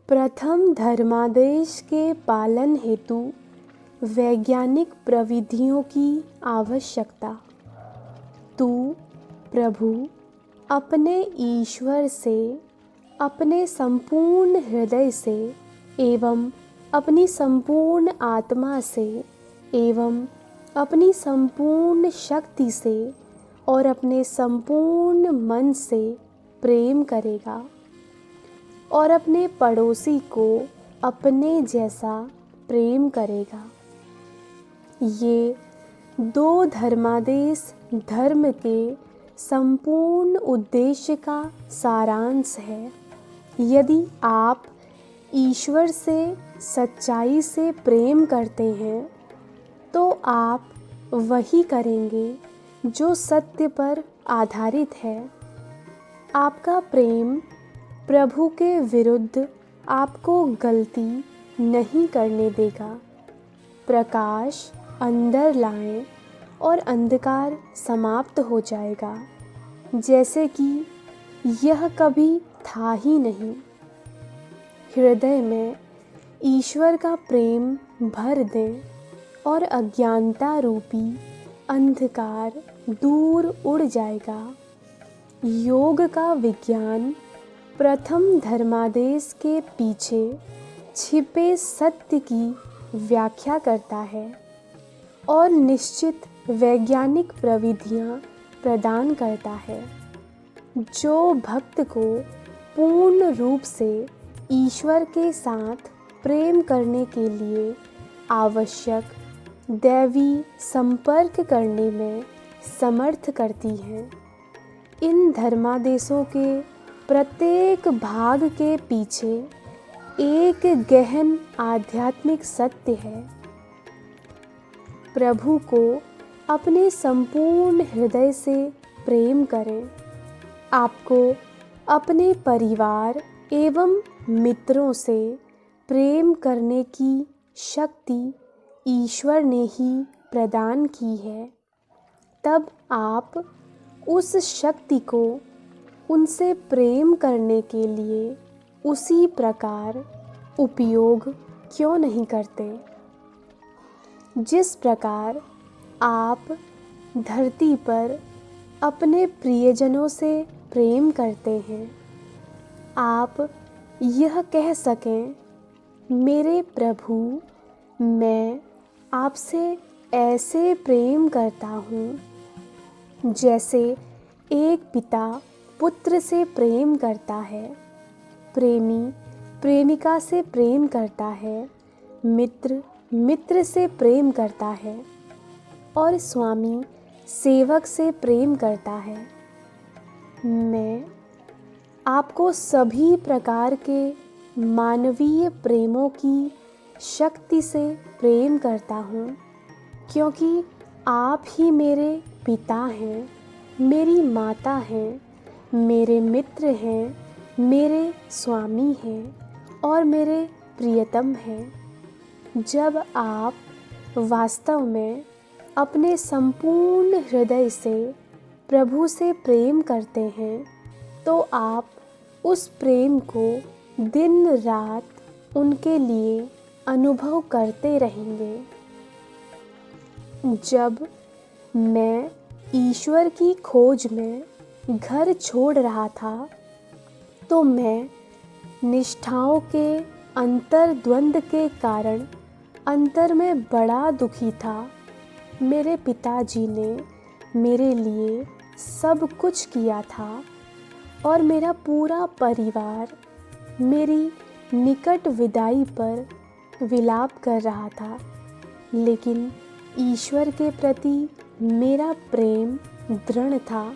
प्रथम धर्मादेश के पालन हेतु वैज्ञानिक प्रविधियों की आवश्यकता। तू प्रभु अपने ईश्वर से अपने संपूर्ण हृदय से एवं अपनी संपूर्ण आत्मा से एवं अपनी संपूर्ण शक्ति से और अपने संपूर्ण मन से प्रेम करेगा और अपने पड़ोसी को अपने जैसा प्रेम करेगा। ये दो धर्मादेश धर्म के संपूर्ण उद्देश्य का सारांश है। यदि आप ईश्वर से सच्चाई से प्रेम करते हैं तो आप वही करेंगे जो सत्य पर आधारित है। आपका प्रेम प्रभु के विरुद्ध आपको गलती नहीं करने देगा। प्रकाश अंदर लाएं और अंधकार समाप्त हो जाएगा, जैसे कि यह कभी था ही नहीं। हृदय में ईश्वर का प्रेम भर दें और अज्ञानता रूपी अंधकार दूर उड़ जाएगा। योग का विज्ञान प्रथम धर्मादेश के पीछे छिपे सत्य की व्याख्या करता है और निश्चित वैज्ञानिक प्रविधियां प्रदान करता है जो भक्त को पूर्ण रूप से ईश्वर के साथ प्रेम करने के लिए आवश्यक दैवी संपर्क करने में समर्थ करती हैं। इन धर्मादेशों के प्रत्येक भाग के पीछे एक गहन आध्यात्मिक सत्य है। प्रभु को अपने संपूर्ण हृदय से प्रेम करें। आपको अपने परिवार एवं मित्रों से प्रेम करने की शक्ति ईश्वर ने ही प्रदान की है। तब आप उस शक्ति को उनसे प्रेम करने के लिए उसी प्रकार उपयोग क्यों नहीं करते? जिस प्रकार आप धरती पर अपने प्रियजनों से प्रेम करते हैं, आप यह कह सकें, मेरे प्रभु, मैं आपसे ऐसे प्रेम करता हूँ जैसे एक पिता पुत्र से प्रेम करता है, प्रेमी प्रेमिका से प्रेम करता है, मित्र मित्र से प्रेम करता है और स्वामी सेवक से प्रेम करता है। मैं आपको सभी प्रकार के मानवीय प्रेमों की शक्ति से प्रेम करता हूँ, क्योंकि आप ही मेरे पिता हैं, मेरी माता हैं, मेरे मित्र हैं, मेरे स्वामी हैं और मेरे प्रियतम हैं। जब आप वास्तव में अपने संपूर्ण हृदय से प्रभु से प्रेम करते हैं तो आप उस प्रेम को दिन रात उनके लिए अनुभव करते रहेंगे। जब मैं ईश्वर की खोज में घर छोड़ रहा था तो मैं निष्ठाओं के अंतर्द्वंद के कारण अंतर में बड़ा दुखी था। मेरे पिताजी ने मेरे लिए सब कुछ किया था और मेरा पूरा परिवार मेरी निकट विदाई पर विलाप कर रहा था, लेकिन ईश्वर के प्रति मेरा प्रेम दृढ़ था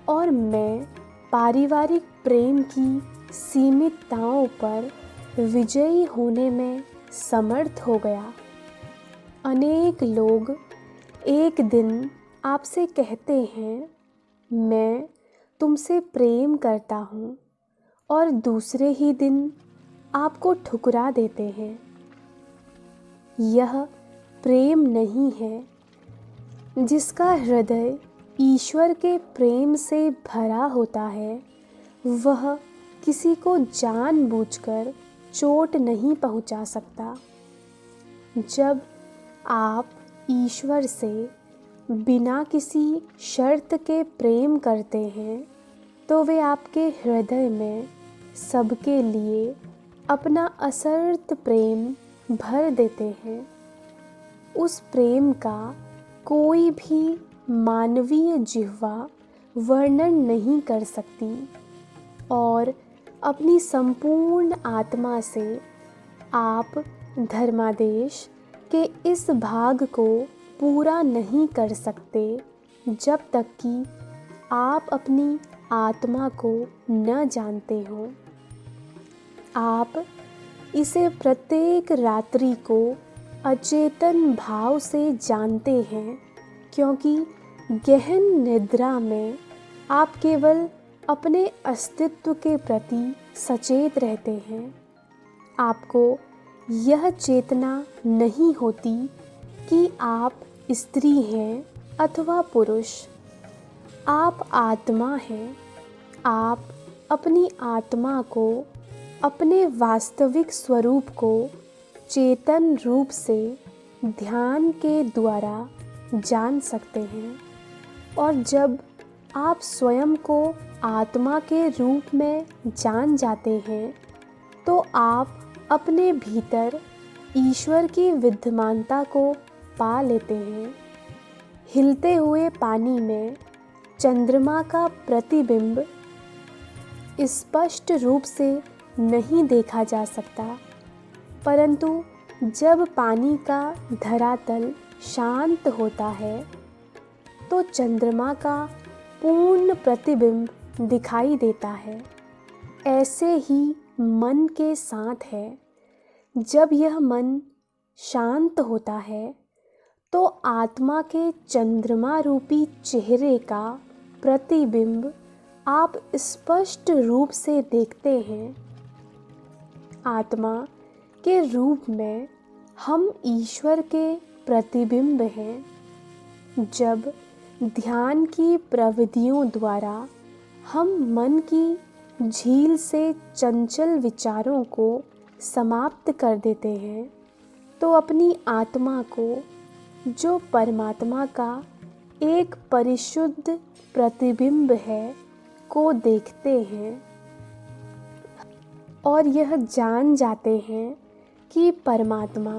और मैं पारिवारिक प्रेम की सीमितताओं पर विजयी होने में समर्थ हो गया। अनेक लोग एक दिन आपसे कहते हैं, मैं तुमसे प्रेम करता हूँ, और दूसरे ही दिन आपको ठुकरा देते हैं। यह प्रेम नहीं है। जिसका हृदय ईश्वर के प्रेम से भरा होता है, वह किसी को जानबूझकर चोट नहीं पहुंचा सकता। जब आप ईश्वर से बिना किसी शर्त के प्रेम करते हैं तो वे आपके हृदय में सबके लिए अपना असर्त प्रेम भर देते हैं। उस प्रेम का कोई भी मानवीय जिह्वा वर्णन नहीं कर सकती और अपनी संपूर्ण आत्मा से आप धर्मादेश के इस भाग को पूरा नहीं कर सकते जब तक कि आप अपनी आत्मा को न जानते हो। आप इसे प्रत्येक रात्रि को अचेतन भाव से जानते हैं, क्योंकि गहन निद्रा में आप केवल अपने अस्तित्व के प्रति सचेत रहते हैं। आपको यह चेतना नहीं होती कि आप स्त्री हैं अथवा पुरुष। आप आत्मा हैं। आप अपनी आत्मा को, अपने वास्तविक स्वरूप को चेतन रूप से ध्यान के द्वारा जान सकते हैं। और जब आप स्वयं को आत्मा के रूप में जान जाते हैं तो आप अपने भीतर ईश्वर की विद्यमानता को पा लेते हैं। हिलते हुए पानी में चंद्रमा का प्रतिबिंब स्पष्ट रूप से नहीं देखा जा सकता, परंतु जब पानी का धरातल शांत होता है तो चंद्रमा का पूर्ण प्रतिबिंब दिखाई देता है। ऐसे ही मन के साथ है। जब यह मन शांत होता है तो आत्मा के चंद्रमा रूपी चेहरे का प्रतिबिंब आप स्पष्ट रूप से देखते हैं। आत्मा के रूप में हम ईश्वर के प्रतिबिंब हैं। जब ध्यान की प्रविधियों द्वारा हम मन की झील से चंचल विचारों को समाप्त कर देते हैं तो अपनी आत्मा को, जो परमात्मा का एक परिशुद्ध प्रतिबिंब है, को देखते हैं और यह जान जाते हैं कि परमात्मा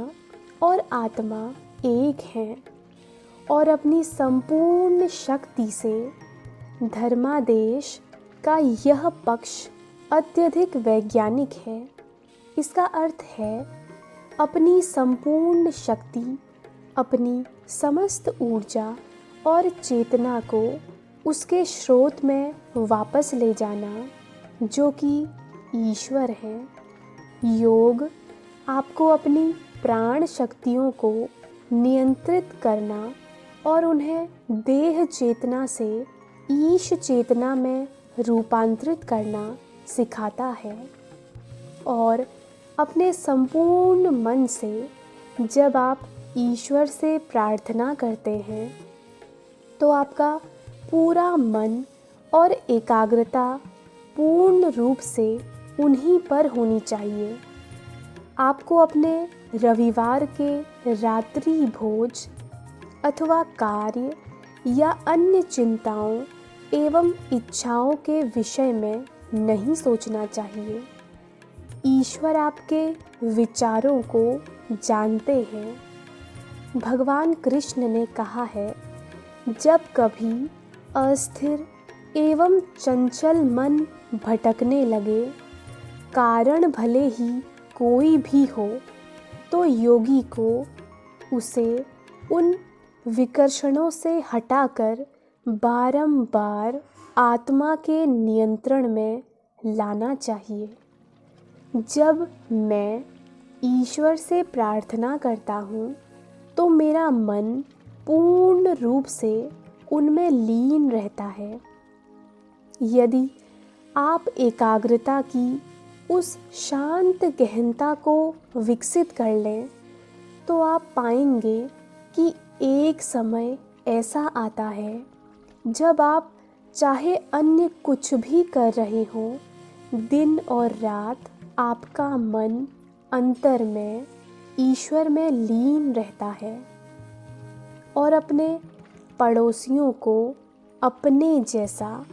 और आत्मा एक हैं और अपनी संपूर्ण शक्ति से धर्मादेश का यह पक्ष अत्यधिक वैज्ञानिक है। इसका अर्थ है अपनी संपूर्ण शक्ति, अपनी समस्त ऊर्जा और चेतना को उसके स्रोत में वापस ले जाना, जो कि ईश्वर है। योग आपको अपनी प्राण शक्तियों को नियंत्रित करना और उन्हें देह चेतना से ईश चेतना में रूपांतरित करना सिखाता है। और अपने संपूर्ण मन से जब आप ईश्वर से प्रार्थना करते हैं तो आपका पूरा मन और एकाग्रता पूर्ण रूप से उन्हीं पर होनी चाहिए। आपको अपने रविवार के रात्रि भोज अथवा कार्य या अन्य चिंताओं एवं इच्छाओं के विषय में नहीं सोचना चाहिए। ईश्वर आपके विचारों को जानते हैं। भगवान कृष्ण ने कहा है, जब कभी अस्थिर एवं चंचल मन भटकने लगे, कारण भले ही कोई भी हो, तो योगी को उसे उन विकर्षणों से हटाकर बारंबार आत्मा के नियंत्रण में लाना चाहिए। जब मैं ईश्वर से प्रार्थना करता हूँ तो मेरा मन पूर्ण रूप से उनमें लीन रहता है। यदि आप एकाग्रता की उस शांत गहनता को विकसित कर लें तो आप पाएंगे कि एक समय ऐसा आता है जब आप चाहे अन्य कुछ भी कर रहे हों, दिन और रात, आपका मन अंतर में ईश्वर में लीन रहता है और अपने पड़ोसियों को अपने जैसा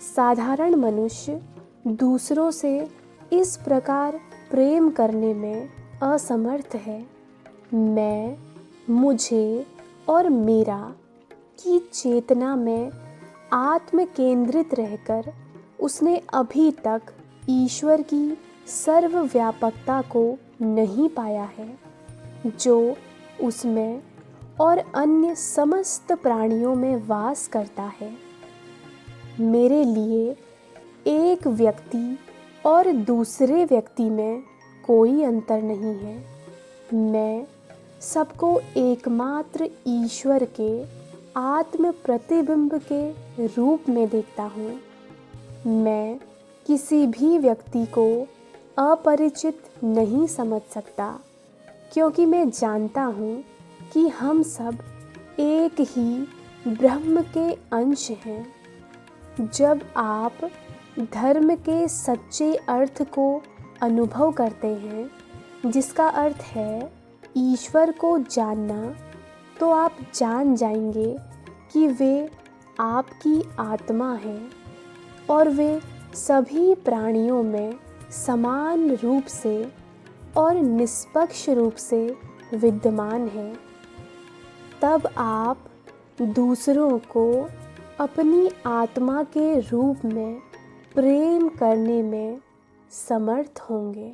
साधारण मनुष्य दूसरों से इस प्रकार प्रेम करने में असमर्थ है। मैं, मुझे और मेरा की चेतना में आत्म केंद्रित रहकर उसने अभी तक ईश्वर की सर्वव्यापकता को नहीं पाया है, जो उसमें और अन्य समस्त प्राणियों में वास करता है। मेरे लिए एक व्यक्ति और दूसरे व्यक्ति में कोई अंतर नहीं है। मैं सबको एकमात्र ईश्वर के आत्म प्रतिबिंब के रूप में देखता हूँ। मैं किसी भी व्यक्ति को अपरिचित नहीं समझ सकता, क्योंकि मैं जानता हूँ कि हम सब एक ही ब्रह्म के अंश हैं। जब आप धर्म के सच्चे अर्थ को अनुभव करते हैं, जिसका अर्थ है ईश्वर को जानना, तो आप जान जाएंगे कि वे आपकी आत्मा हैं और वे सभी प्राणियों में समान रूप से और निष्पक्ष रूप से विद्यमान हैं। तब आप दूसरों को अपनी आत्मा के रूप में प्रेम करने में समर्थ होंगे।